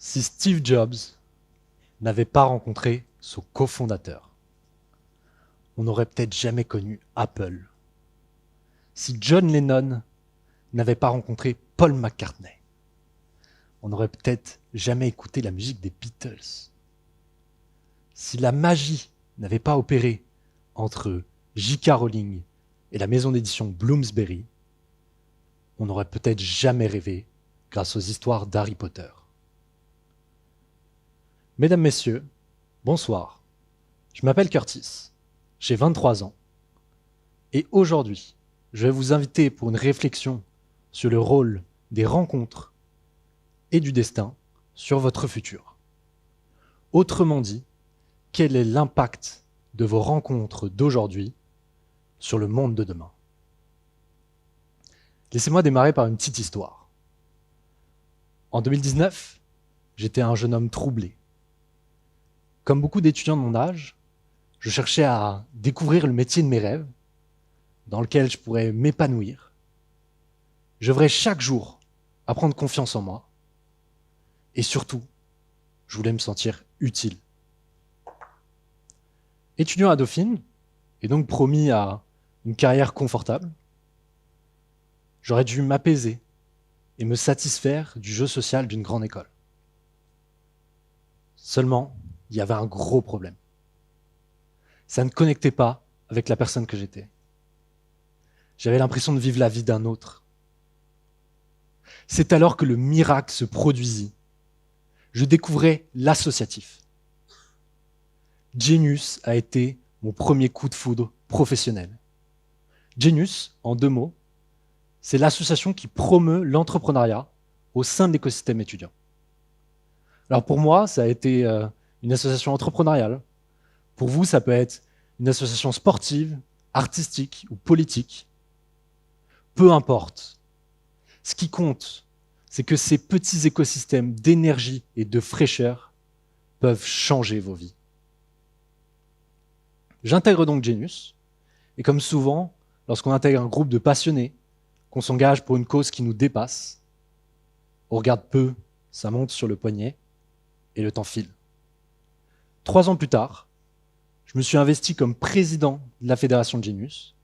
Si Steve Jobs n'avait pas rencontré son cofondateur, on n'aurait peut-être jamais connu Apple. Si John Lennon n'avait pas rencontré Paul McCartney, on n'aurait peut-être jamais écouté la musique des Beatles. Si la magie n'avait pas opéré entre J.K. Rowling et la maison d'édition Bloomsbury, on n'aurait peut-être jamais rêvé grâce aux histoires d'Harry Potter. Mesdames, Messieurs, bonsoir. Je m'appelle Curtis, j'ai 23 ans, et aujourd'hui, je vais vous inviter pour une réflexion sur le rôle des rencontres et du destin sur votre futur. Autrement dit, quel est l'impact de vos rencontres d'aujourd'hui sur le monde de demain? Laissez-moi démarrer par une petite histoire. En 2019, j'étais un jeune homme troublé. Comme beaucoup d'étudiants de mon âge, je cherchais à découvrir le métier de mes rêves, dans lequel je pourrais m'épanouir. J'œuvrais chaque jour à prendre confiance en moi. Et surtout, je voulais me sentir utile. Étudiant à Dauphine, et donc promis à une carrière confortable, j'aurais dû m'apaiser et me satisfaire du jeu social d'une grande école. Seulement, il y avait un gros problème. Ça ne connectait pas avec la personne que j'étais. J'avais l'impression de vivre la vie d'un autre. C'est alors que le miracle se produisit. Je découvrais l'associatif. Genius a été mon premier coup de foudre professionnel. Genius, en 2 mots, c'est l'association qui promeut l'entrepreneuriat au sein de l'écosystème étudiant. Alors pour moi, ça a été une association entrepreneuriale. Pour vous, ça peut être une association sportive, artistique ou politique. Peu importe. Ce qui compte, c'est que ces petits écosystèmes d'énergie et de fraîcheur peuvent changer vos vies. J'intègre donc Genius, et comme souvent, lorsqu'on intègre un groupe de passionnés, qu'on s'engage pour une cause qui nous dépasse, on regarde peu, ça monte sur le poignet, et le temps file. 3 ans plus tard, je me suis investi comme président de la fédération de Genius.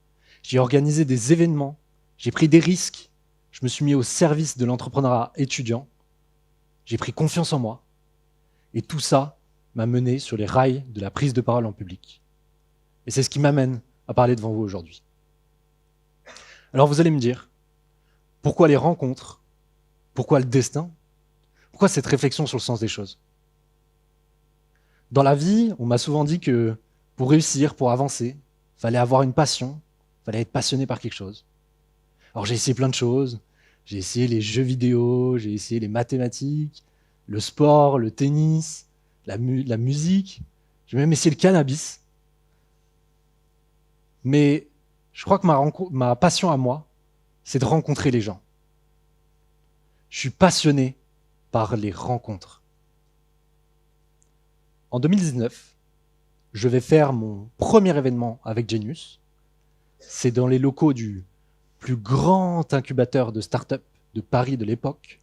J'ai organisé des événements, j'ai pris des risques, je me suis mis au service de l'entrepreneuriat étudiant, j'ai pris confiance en moi, et tout ça m'a mené sur les rails de la prise de parole en public. Et c'est ce qui m'amène à parler devant vous aujourd'hui. Alors vous allez me dire, pourquoi les rencontres? Pourquoi le destin? Pourquoi cette réflexion sur le sens des choses? Dans la vie, on m'a souvent dit que pour réussir, pour avancer, il fallait avoir une passion, il fallait être passionné par quelque chose. Alors j'ai essayé plein de choses, j'ai essayé les jeux vidéo, j'ai essayé les mathématiques, le sport, le tennis, la musique, j'ai même essayé le cannabis. Mais je crois que ma passion à moi, c'est de rencontrer les gens. Je suis passionné par les rencontres. En 2019, je vais faire mon premier événement avec Genius. C'est dans les locaux du plus grand incubateur de start-up de Paris de l'époque.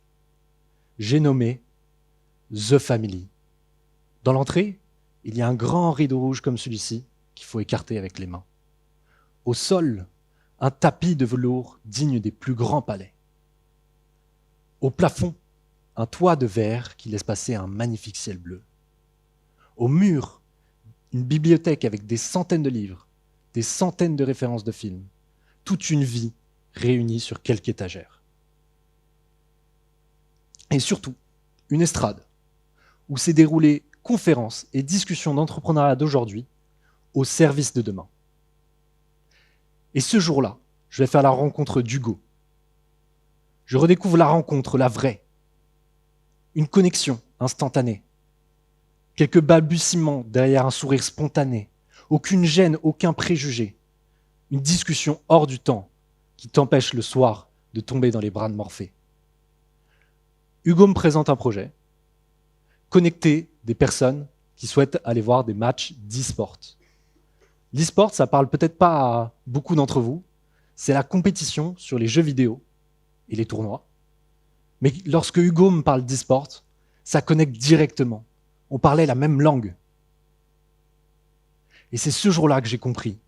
J'ai nommé The Family. Dans l'entrée, il y a un grand rideau rouge comme celui-ci qu'il faut écarter avec les mains. Au sol, un tapis de velours digne des plus grands palais. Au plafond, un toit de verre qui laisse passer un magnifique ciel bleu. Au mur, une bibliothèque avec des centaines de livres, des centaines de références de films, toute une vie réunie sur quelques étagères. Et surtout, une estrade où s'est déroulée conférences et discussions d'entrepreneuriat d'aujourd'hui au service de demain. Et ce jour-là, je vais faire la rencontre d'Hugo. Je redécouvre la rencontre, la vraie. Une connexion instantanée. Quelques balbutiements derrière un sourire spontané. Aucune gêne, aucun préjugé. Une discussion hors du temps qui t'empêche le soir de tomber dans les bras de Morphée. Hugo me présente un projet. Connecter des personnes qui souhaitent aller voir des matchs d'e-sport. L'e-sport, ça parle peut-être pas à beaucoup d'entre vous. C'est la compétition sur les jeux vidéo et les tournois. Mais lorsque Hugo me parle d'e-sport, Ça connecte directement. On parlait la même langue. Et c'est ce jour-là que j'ai compris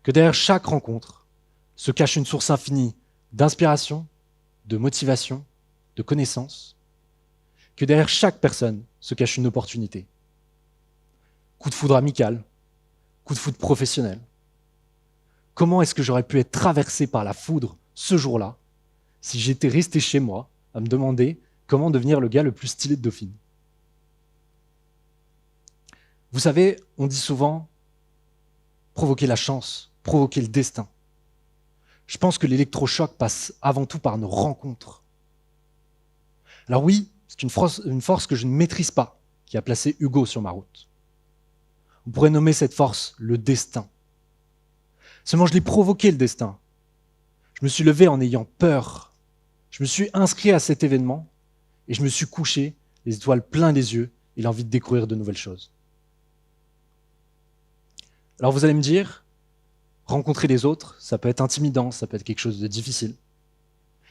que derrière chaque rencontre se cache une source infinie d'inspiration, de motivation, de connaissances, que derrière chaque personne se cache une opportunité. Coup de foudre amical, coup de foudre professionnel. Comment est-ce que j'aurais pu être traversé par la foudre ce jour-là si j'étais resté chez moi à me demander comment devenir le gars le plus stylé de Dauphine? Vous savez, on dit souvent provoquer la chance, provoquer le destin. Je pense que l'électrochoc passe avant tout par nos rencontres. Alors oui, c'est une force que je ne maîtrise pas qui a placé Hugo sur ma route. On pourrait nommer cette force le destin. Seulement, je l'ai provoqué, le destin. Je me suis levé en ayant peur. Je me suis inscrit à cet événement et je me suis couché, les étoiles plein les yeux et l'envie de découvrir de nouvelles choses. Alors vous allez me dire, rencontrer les autres, ça peut être intimidant, ça peut être quelque chose de difficile.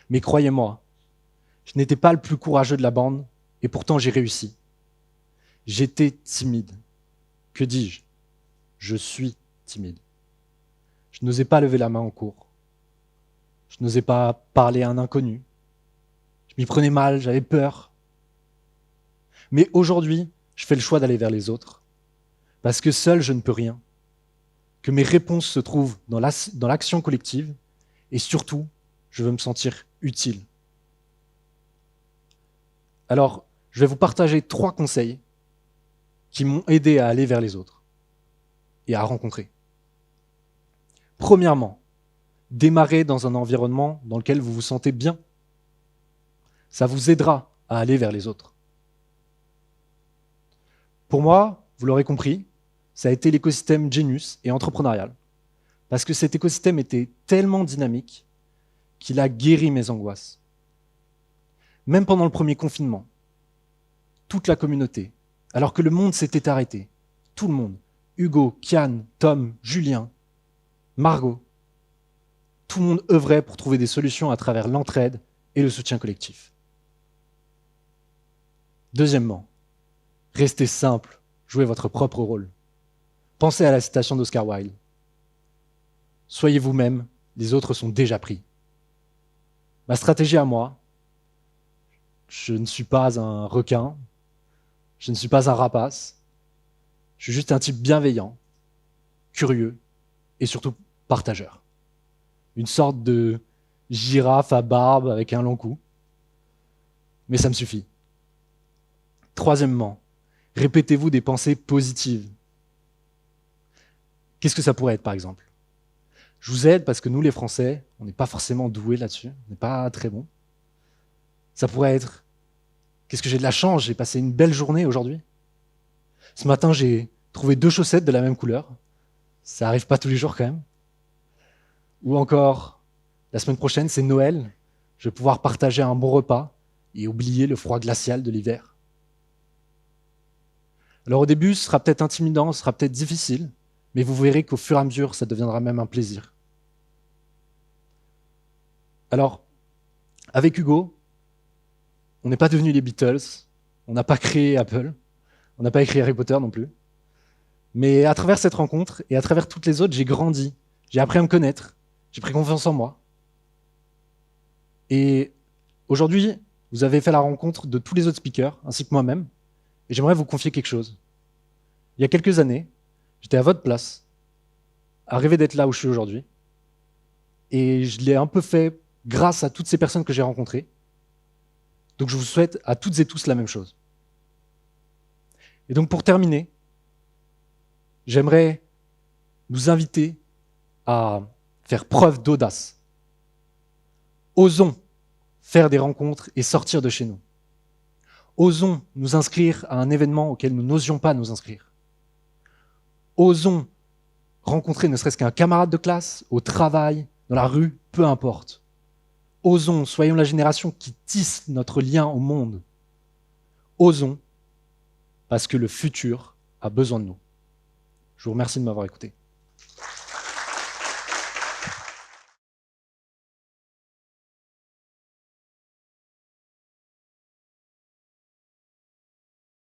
Mais croyez-moi, je n'étais pas le plus courageux de la bande et pourtant j'ai réussi. J'étais timide. Que dis-je? Je suis timide. Je n'osais pas lever la main en cours. Je n'osais pas parler à un inconnu. Je m'y prenais mal, j'avais peur. Mais aujourd'hui, je fais le choix d'aller vers les autres. Parce que seul, je ne peux rien. Que mes réponses se trouvent dans l'action collective. Et surtout, je veux me sentir utile. Alors, je vais vous partager 3 conseils qui m'ont aidé à aller vers les autres et à rencontrer. Premièrement, démarrez dans un environnement dans lequel vous vous sentez bien. Ça vous aidera à aller vers les autres. Pour moi, vous l'aurez compris, ça a été l'écosystème Genius et entrepreneurial. Parce que cet écosystème était tellement dynamique qu'il a guéri mes angoisses. Même pendant le premier confinement, toute la communauté, alors que le monde s'était arrêté, tout le monde, Hugo, Kian, Tom, Julien, Margot, tout le monde œuvrait pour trouver des solutions à travers l'entraide et le soutien collectif. Deuxièmement, restez simple, jouez votre propre rôle. Pensez à la citation d'Oscar Wilde. Soyez vous-même, les autres sont déjà pris. Ma stratégie à moi, je ne suis pas un requin, je ne suis pas un rapace, je suis juste un type bienveillant, curieux et surtout partageur. Une sorte de girafe à barbe avec un long cou. Mais ça me suffit. Troisièmement, répétez-vous des pensées positives. Qu'est-ce que ça pourrait être, par exemple? Je vous aide parce que nous, les Français, on n'est pas forcément doués là-dessus, on n'est pas très bons. Ça pourrait être, qu'est-ce que j'ai de la chance, j'ai passé une belle journée aujourd'hui. Ce matin, j'ai trouvé 2 chaussettes de la même couleur. Ça n'arrive pas tous les jours quand même. Ou encore, la semaine prochaine, c'est Noël. Je vais pouvoir partager un bon repas et oublier le froid glacial de l'hiver. Alors au début, ce sera peut-être intimidant, ce sera peut-être difficile, mais vous verrez qu'au fur et à mesure, ça deviendra même un plaisir. Alors, avec Hugo, on n'est pas devenus les Beatles, on n'a pas créé Apple, on n'a pas écrit Harry Potter non plus. Mais à travers cette rencontre et à travers toutes les autres, j'ai grandi, j'ai appris à me connaître, j'ai pris confiance en moi. Et aujourd'hui, vous avez fait la rencontre de tous les autres speakers, ainsi que moi-même, et j'aimerais vous confier quelque chose. Il y a quelques années, j'étais à votre place, à rêver d'être là où je suis aujourd'hui, et je l'ai un peu fait grâce à toutes ces personnes que j'ai rencontrées. Donc je vous souhaite à toutes et tous la même chose. Et donc pour terminer, j'aimerais nous inviter à faire preuve d'audace. Osons faire des rencontres et sortir de chez nous. Osons nous inscrire à un événement auquel nous n'osions pas nous inscrire. Osons rencontrer ne serait-ce qu'un camarade de classe, au travail, dans la rue, peu importe. Osons, soyons la génération qui tisse notre lien au monde. Osons, parce que le futur a besoin de nous. Je vous remercie de m'avoir écouté.